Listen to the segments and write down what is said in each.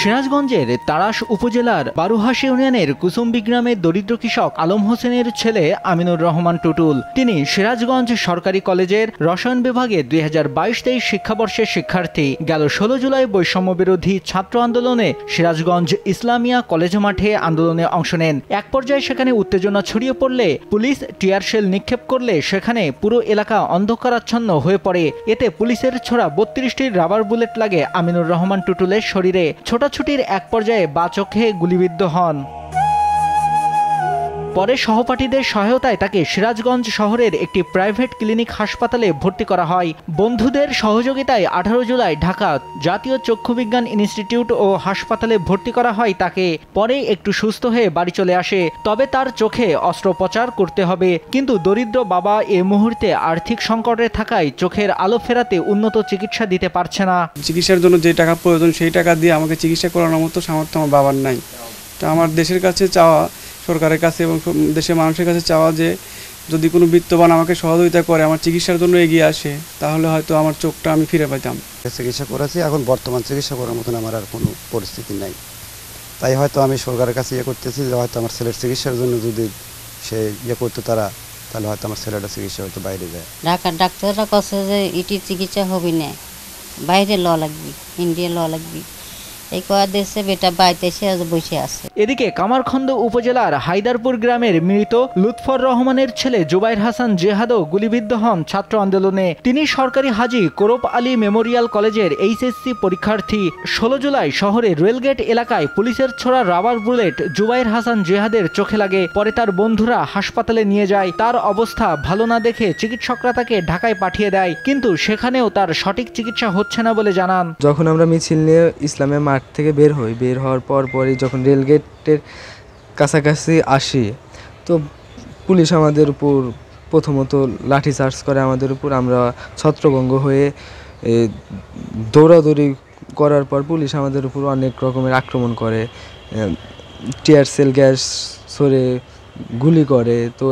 সিরাজগঞ্জের তাড়াশ উপজেলার বারুহাস ইউনিয়নের কুসুম্বি গ্রামের দরিদ্র কৃষক আলম হোসেনের ছেলে আমিনুর রহমান টুটুল। তিনি সিরাজগঞ্জ সরকারি কলেজের রসায়ন বিভাগে 2022-23 শিক্ষাবর্ষের শিক্ষার্থী। গেল 16 জুলাই বৈষম্য বিরোধী ছাত্র আন্দোলনে সিরাজগঞ্জ ইসলামিয়া কলেজ মাঠে আন্দোলনে অংশ নেন। এক পর্যায়ে সেখানে উত্তেজনা ছড়িয়ে পড়লে পুলিশ টিয়ার শেল নিক্ষেপ করলে সেখানে পুরো এলাকা অন্ধকারাচ্ছন্ন হয়ে পড়ে। এতে পুলিশের ছোড়া 32টি রাবার বুলেট লাগে আমিনুর রহমান টুটুলের শরীরে। ছোটাছুটির এক পর্যায়ে বাঁ চোখে গুলিবিদ্ধ হন। পরে সহপাঠীদের সহায়তায় তাকে সিরাজগঞ্জ শহরের একটি প্রাইভেট ক্লিনিক হাসপাতালে ভর্তি করা হয়। বন্ধুদের সহযোগিতায় 18 জুলাই ঢাকা জাতীয় চক্ষুবিজ্ঞান ইনস্টিটিউট ও হাসপাতালে ভর্তি করা হয় তাকে। পরে একটু সুস্থ হয়ে বাড়ি চলে আসে। তবে তার চোখে অস্ত্রোপচার করতে হবে। কিন্তু দরিদ্র বাবা এ মুহূর্তে আর্থিক সংকটে থাকায় চোখের আলো ফেরাতে উন্নত চিকিৎসা দিতে পারছে না। চিকিৎসার জন্য যে টাকা প্রয়োজন সেই টাকা দিয়ে আমাকে চিকিৎসা করানোর মতো সামর্থ্য আমার বাবার নাই। তো আমার দেশের কাছে চাওয়া, সরকারের কাছে এবং দেশের মানুষের কাছে চাওয়া যে যদি কোনো বিত্তবান আমাকে সহযোগিতা করে, আমার চিকিৎসার জন্য এগিয়ে আসে, তাহলে হয়তো আমার চোখটা আমি ফিরে পাইতাম। চিকিৎসা করেছি, এখন বর্তমান চিকিৎসা করার মতন আমার আর কোনো পরিস্থিতি নাই। তাই হয়তো আমি সরকারের কাছে করতেছি যে হয়তো আমার ছেলের চিকিৎসার জন্য যদি সে করতে তাহলে হয়তো আমার ছেলেটা চিকিৎসা হয়তো বাইরে যায়। ঢাকার ডাক্তাররা কাছে যে এটি চিকিৎসা হবে না, বাইরে ল লাগবে, ইন্ডিয়া ল লাগবে, এই কয়েক দেশে বেটা বাইতে এসে বসে আছে। এদিকে কামারখন্দ উপজেলার হায়দারপুর গ্রামের মৃত লুৎফর রহমানের ছেলে জুবাইর হাসান জেহাদও গুলিবিদ্ধ হন ছাত্র আন্দোলনে। তিনি সরকারি হাজী কোরব আলী মেমোরিয়াল কলেজের এইচএসসি পরীক্ষার্থী। 16 জুলাই শহরের রেলগেট এলাকায় পুলিশের ছোড়া রাবার বুলেট জুবাইর হাসান জেহাদের চোখে লাগে। পরে তার বন্ধুরা হাসপাতালে নিয়ে যায়। তার অবস্থা ভালো না দেখে চিকিৎসকরা তাকে ঢাকায় পাঠিয়ে দেয়, কিন্তু সেখানেও তার সঠিক চিকিৎসা হচ্ছে না বলে জানান। যখন আমরা মিছিল নিয়ে ইসলামের মাঠ থেকে বের হওয়ার পরই যখন রেলগেটের কাছাকাছি আসি, তো পুলিশ আমাদের উপর প্রথমত লাঠিচার্জ করে আমাদের উপর। আমরা ছত্রভঙ্গ হয়ে দৌড়াদৌড়ি করার পর পুলিশ আমাদের উপর অনেক রকমের আক্রমণ করে, টিয়ার সেল গ্যাস ছড়ে গুলি করে। তো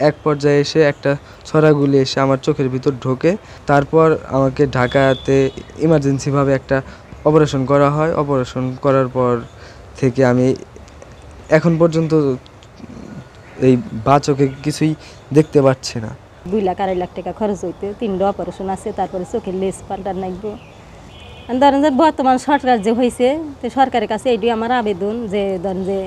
এক পর্যায়ে এসে একটা ছড়া গুলি এসে আমার চোখের ভিতর ঢোকে। তারপর আমাকে ঢাকাতে ইমার্জেন্সিভাবে একটা অপারেশন করা হয়। অপারেশন করার পর থেকে আমি এখন পর্যন্ত এই বাঁ চোখে কিছুই দেখতে পাচ্ছি না। 2-2.5 লাখ টাকা খরচ হইতে 3টা অপারেশন আছে, তারপরে চোখের লেন্স পাল্টার নাগবে। ধরেন যে বর্তমান সরকার যে হয়েছে, তো সরকারের কাছে এইটাই আমার আবেদন যে ধরেন যে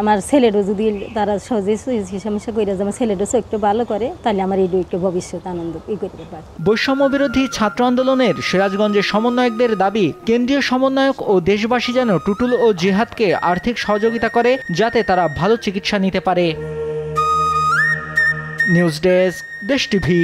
আমার ছেলেরও যদি তারা সহজে চিকিৎসা করে যে আমার ছেলেরও চোখটা ভালো করে, তাহলে আমার এইটা একটু ভবিষ্যৎ আনন্দ করতে পারে। বৈষম্য বিরোধী ছাত্র আন্দোলনের সিরাজগঞ্জের সমন্বয়কদের দাবি, কেন্দ্রীয় সমন্বয়ক ও দেশবাসী যেন টুটুল ও জিহাদকে আর্থিক সহযোগিতা করে যাতে তারা ভালো চিকিৎসা নিতে পারে। নিউজ ডেস্ক, দেশ টিভি।